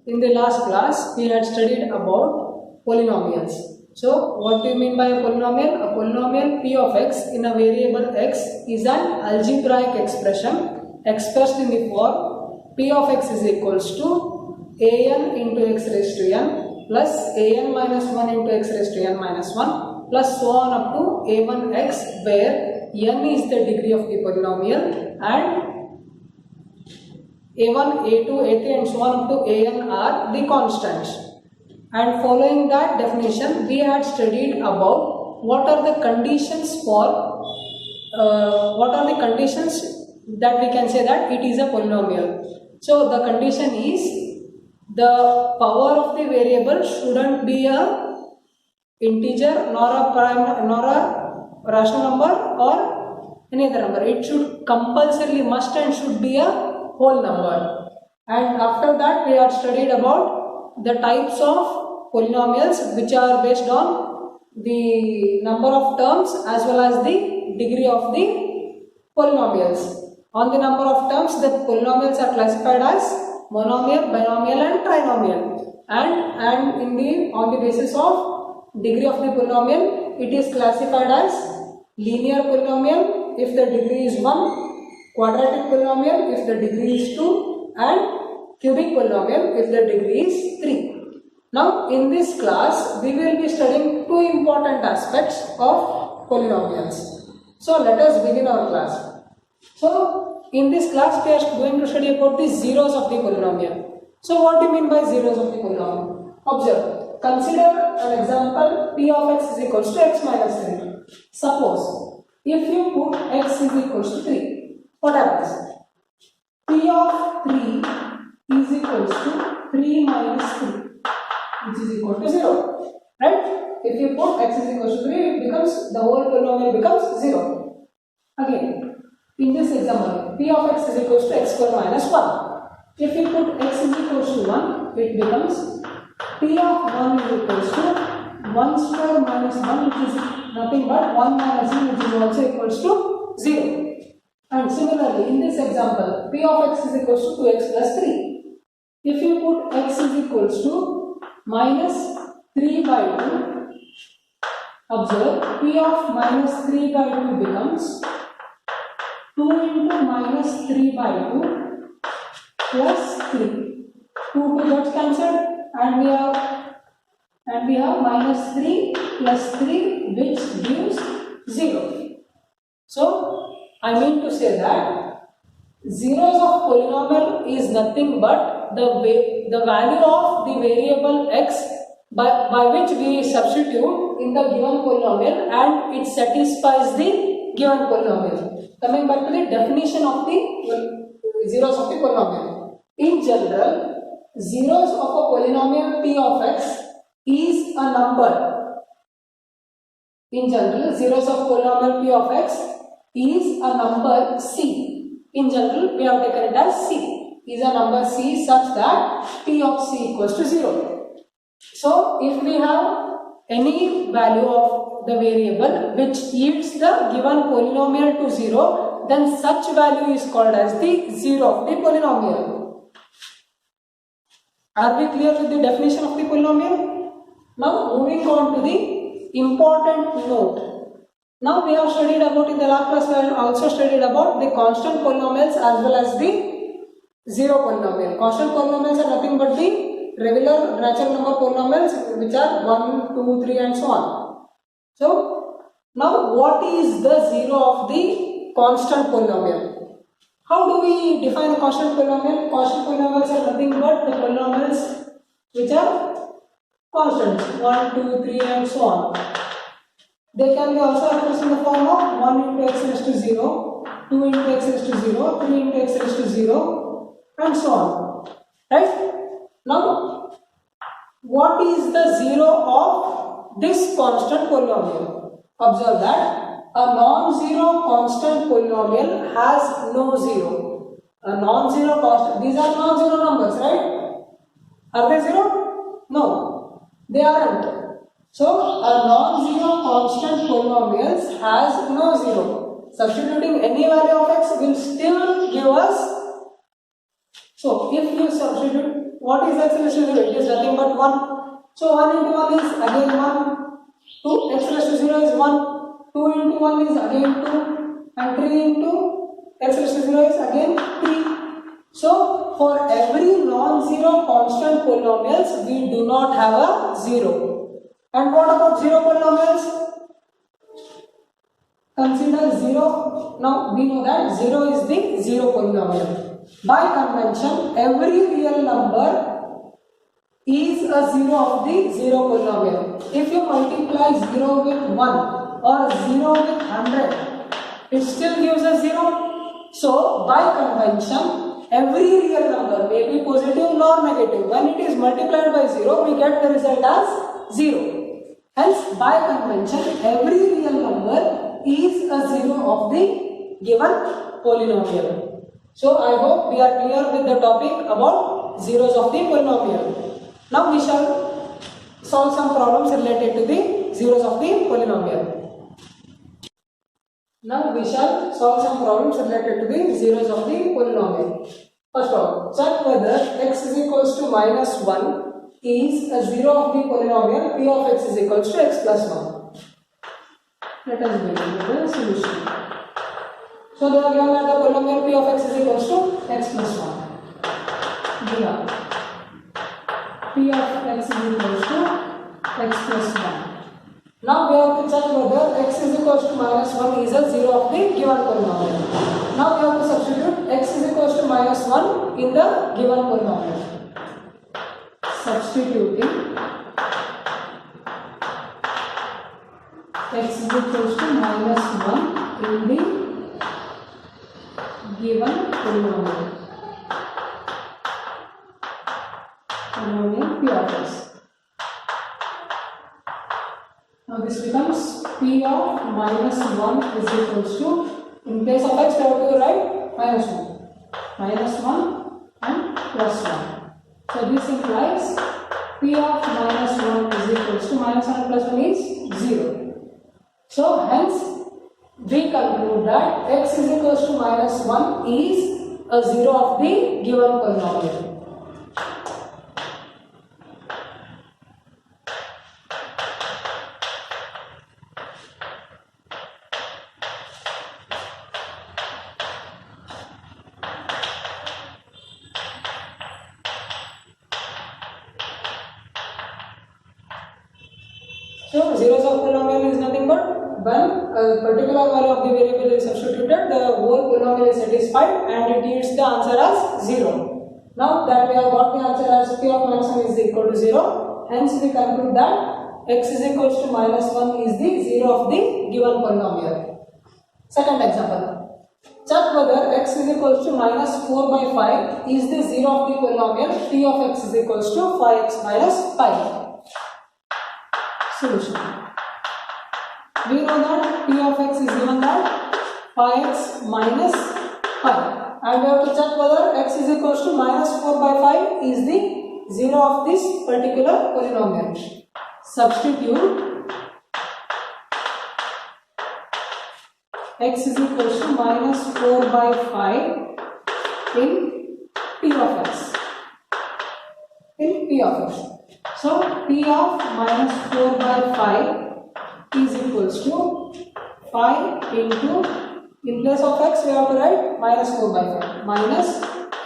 in the last class we had studied about polynomials. So what do you mean by a polynomial? A polynomial p of x in a variable x is an algebraic expression expressed in the form p of x is equals to an into x raised to n plus an minus 1 into x raised to n minus 1 plus so on up to a1x, where n is the degree of the polynomial and a1, a2, a3 and so on up to an are the constants. And following that definition, we had studied about what are the conditions for that we can say that it is a polynomial. So the condition is the power of the variable shouldn't be a integer nor a prime nor a rational number or any other number. It should compulsorily must and should be a whole number. And after that we had studied about the types of polynomials which are based on the number of terms as well as the degree of the polynomials. On the number of terms, the polynomials are classified as monomial, binomial and trinomial, and on the basis of degree of the polynomial, it is classified as linear polynomial if the degree is 1, quadratic polynomial if the degree is 2, and cubic polynomial if the degree is 3. Now in this class we will be studying two important aspects of polynomials. So let us begin our class. So in this class we are going to study about the zeros of the polynomial. So what do you mean by zeros of the polynomial? Observe, consider an example p of x is equals to x minus 3. Suppose if you put x is equals to 3, what happens? P of 3 is equals to 3 minus 3, which is equal to 0, right? If you put x is equal to 3, it becomes, the whole polynomial becomes 0. Again, in this example, p of x is equal to x square minus 1. If you put x is equal to 1, it becomes p of 1 is equal to 1 square minus 1, which is nothing but 1 minus 1, which is also equals to 0. And similarly, in this example, p of x is equal to 2x plus 3. If you put x is equal to minus 3 by 2, observe, p of minus 3 by 2 becomes 2 into minus 3 by 2 plus 3. 2 gets cancelled and we have minus 3 plus 3, which gives 0. So I mean to say that zeros of polynomial is nothing but the value of the variable x by which we substitute in the given polynomial and it satisfies the given polynomial. Coming back to the definition of the zeros of the polynomial. In general, zeros of a polynomial p of x is a number. In general, zeros of polynomial p of x is a number c. In general, we have taken it as c. Is a number c such that p of c equals to 0. So, if we have any value of the variable which yields the given polynomial to 0, then such value is called as the zero of the polynomial. Are we clear with the definition of the polynomial? Now moving on to the important note. Now we have studied about, in the last class we have also studied about the constant polynomials as well as the zero polynomial. Constant polynomials are nothing but the regular natural number polynomials which are 1, 2, 3 and so on. So now what is the zero of the constant polynomial? How do we define a constant polynomial? Constant polynomials are nothing but the polynomials which are constant, 1, 2, 3 and so on. They can be also expressed in the form of 1 into x raised to 0, 2 into x raised to 0, 3 into x raised to 0 and so on. Right? Now, what is the zero of this constant polynomial? Observe that a non-zero constant polynomial has no zero. A non-zero constant, these are non-zero numbers, right? Are they zero? No, they aren't. So, a non-zero constant polynomial has no zero. Substituting any value of x will still give us. So, if you substitute what is x raised to 0? It is nothing but 1. So 1 into 1 is again 1. 2 x raised to 0 is 1. 2 into 1 is again 2. And 3 into x raised to 0 is again 3. So for every non-zero constant polynomials, we do not have a 0. And what about zero polynomials? Consider 0. Now we know that 0 is the zero polynomial. By convention, every real number is a 0 of the zero polynomial. If you multiply 0 with 1 or 0 with 100, it still gives us 0. So by convention, every real number may be positive nor negative. When it is multiplied by 0, we get the result as 0. Hence, by convention, every real number is a 0 of the given polynomial. So, I hope we are clear with the topic about zeros of the polynomial. Now, we shall solve some problems related to the zeros of the polynomial. Now, we shall solve some problems related to the zeros of the polynomial. First of all, check whether x is equals to minus 1 is a 0 of the polynomial p of x is equals to x plus 1. Let us begin with the solution. So they are given that the polynomial p of x is equals to x plus 1. Here p of x is equals to x plus 1. Now we have to check whether x is equals to minus 1 is a 0 of the given polynomial. Now we have to substitute x is equals to minus 1 in the given polynomial. Substituting x is equals to minus 1 in the given polynomial p of x. Now this becomes p of minus 1 is equals to, in place of x we have to write minus 1 and plus 1. So this implies p of minus 1 is equals to minus 1 plus 1 is 0. So hence we conclude that x is equals to minus 1 is a 0 of the given polynomial. So zeros of polynomial is nothing but when a particular value of the variable is substituted, the whole polynomial is satisfied and it yields the answer as 0. Now that we have got the answer as p of minus 1 is equal to 0, hence we conclude that x is equals to minus 1 is the 0 of the given polynomial. Second example. Check whether x is equals to minus 4 by 5 is the 0 of the polynomial p of x is equals to 5x minus 5. Solution. We know that p of x is given that 5x minus 5, and we have to check whether x is equals to minus 4 by 5 is the 0 of this particular polynomial. Substitute x is equals to minus 4 by 5 in p of x. So p of minus 4 by 5 is equals to 5 into, in place of x we have to write minus 4 by 5, minus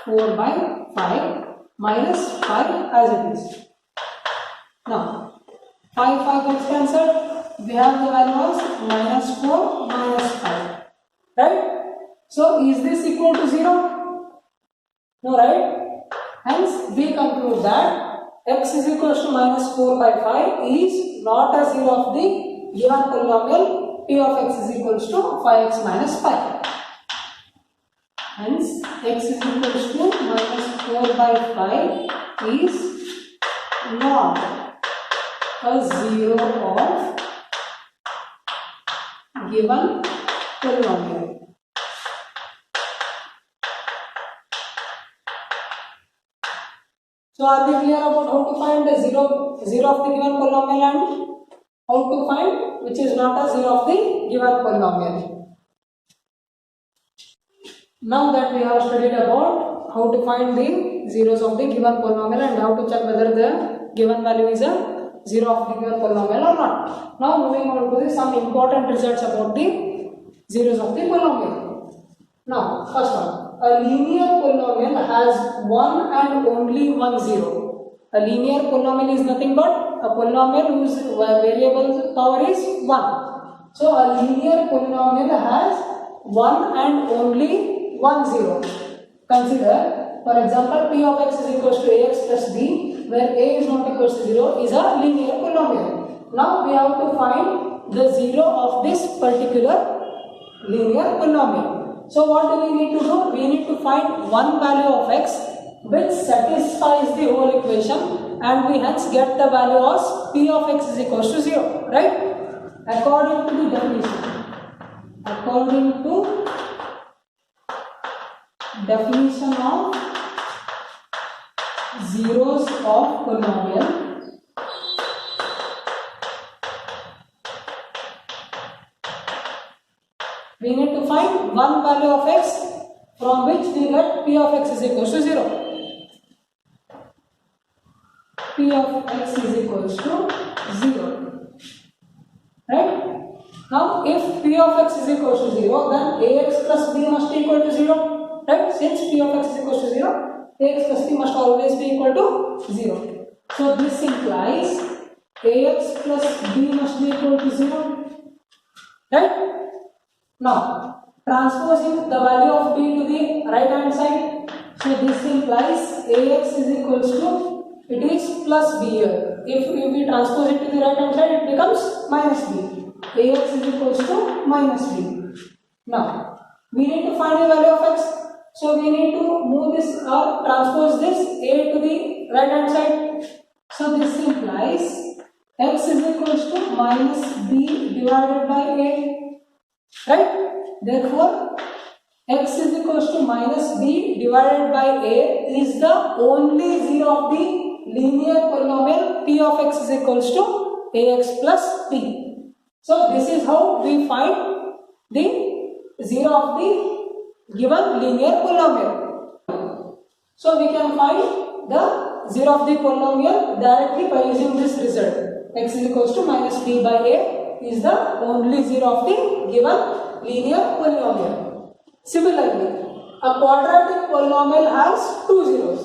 4 by 5 minus 5 as it is. Now 5 gets cancelled, we have the value as minus 4 minus 5, right? So is this equal to 0? No, right? Hence we conclude that x is equals to minus 4 by 5 is not a 0 of the given polynomial p of x is equals to 5x minus 5. Hence x is equals to minus 4 by 5 is not a 0 of given polynomial. So are we clear about how to find the 0 of the given polynomial and how to find which is not a 0 of the given polynomial? Now that we have studied about how to find the zeros of the given polynomial and how to check whether the given value is a zero of the given polynomial or not. Now moving on to some important results about the zeros of the polynomial. Now first one, a linear polynomial has one and only one zero. A linear polynomial is nothing but a polynomial whose variable power is 1. So a linear polynomial has one and only one zero. Consider, for example, p of x is equals to ax plus b, where a is not equals to 0 is a linear polynomial. Now we have to find the zero of this particular linear polynomial. So what do we need to do? We need to find one value of x which satisfies the whole equation, and we hence get the value as p of x is equals to 0, right? According to the definition. According to definition of zeros of polynomial, we need to find one value of x from which we get p of x is equals to 0. P of x is equals to 0. Right? Now, if p of x is equals to 0, then ax plus b must be equal to 0. Right? Since p of x is equals to 0, ax plus b must always be equal to 0. So, this implies ax plus b must be equal to 0. Right? Now, transposing the value of b to the right hand side. So, this implies ax is equals to, it is plus b here. If we transpose it to the right hand side, it becomes minus b. Ax is equals to minus b. Now, we need to find the value of x. So, we need to move this or transpose this a to the right hand side. So, this implies x is equals to minus b divided by a. Right? Therefore, x is equals to minus b divided by a is the only zero of the linear polynomial p of x is equals to ax plus b. So, this is how we find the zero of the given linear polynomial. So, we can find the zero of the polynomial directly by using this result. X is equals to minus b by a is the only zero of the given linear polynomial. Similarly, a quadratic polynomial has two zeros.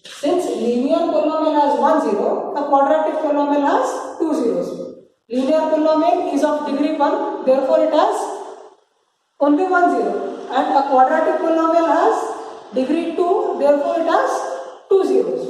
Since linear polynomial has one zero, a quadratic polynomial has two zeros. Linear polynomial is of degree 1, therefore it has only one zero. And a quadratic polynomial has degree 2, therefore it has two zeros.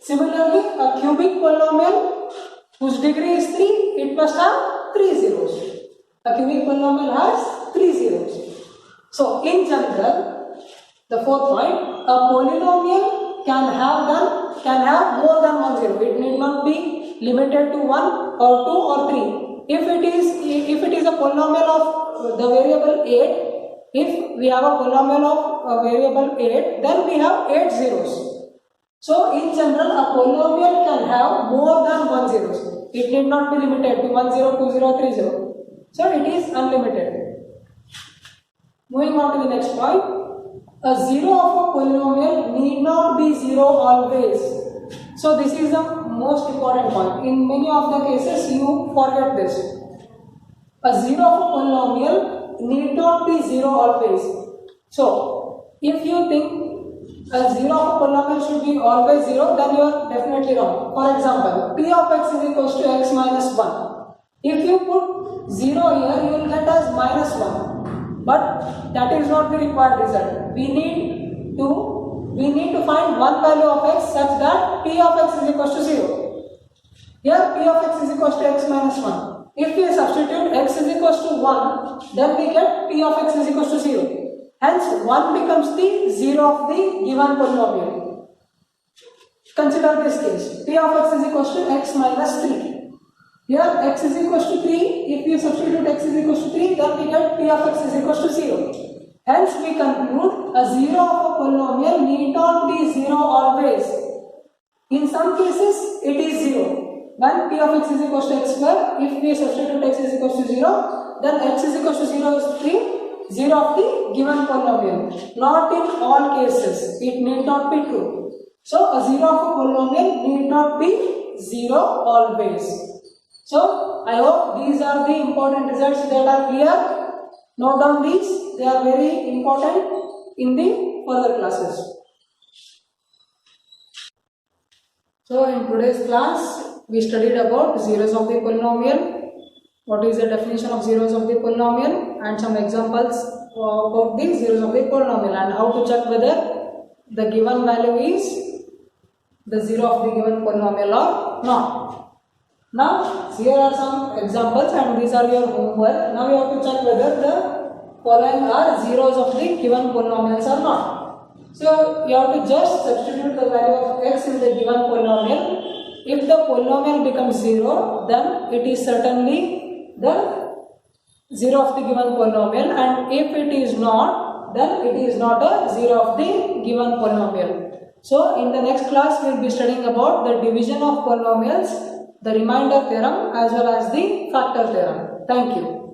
Similarly, a cubic polynomial whose degree is 3, it must have three zeros. A cubic polynomial has three zeros. So, in general, the fourth point, a polynomial can have more than one zero. It need not be limited to 1 or 2 or 3. If it is a polynomial of the variable 8, if we have a polynomial of a variable 8, then we have 8 zeros. So, in general, a polynomial can have more than one zeros. It need not be limited to 1 0, 2 0, 3 0. So, it is unlimited. Moving on to the next point, a zero of a polynomial need not be zero always. So, this is the most important point. In many of the cases, you forget this. A zero of a polynomial need not be zero always. So, if you think a zero of a polynomial should be always zero, then you are definitely wrong. For example, p of x is equals to x minus 1. If you put 0 here, you will get as minus 1. But that is not the required result. We need to find one value of x such that p of x is equals to 0. Here p of x is equals to x minus 1. If we substitute x is equals to 1, then we get p of x is equals to 0. Hence 1 becomes the 0 of the given polynomial. Consider this case. P of x is equals to x minus 3. Here x is equals to 3, if we substitute x is equals to 3, then we get p of x is equals to 0. Hence we conclude a zero of a polynomial need not be 0 always. In some cases it is 0. When p of x is equals to x square, if we substitute x is equals to 0, then x is equals to 0 is 3, 0 of the given polynomial. Not in all cases. It need not be true. So a 0 of a polynomial need not be 0 always. So I hope these are the important results that are clear. Note down these. They are very important in the further classes. So in today's class, we studied about zeros of the polynomial, what is the definition of zeros of the polynomial, and some examples about the zeros of the polynomial, and how to check whether the given value is the zero of the given polynomial or not. Now here are some examples and these are your homework. Now you have to check whether the following are zeros of the given polynomials or not. So you have to just substitute the value of x in the given polynomial. If the polynomial becomes 0, then it is certainly the 0 of the given polynomial, and if it is not, then it is not a 0 of the given polynomial. So in the next class we will be studying about the division of polynomials, the remainder theorem as well as the factor theorem. Thank you.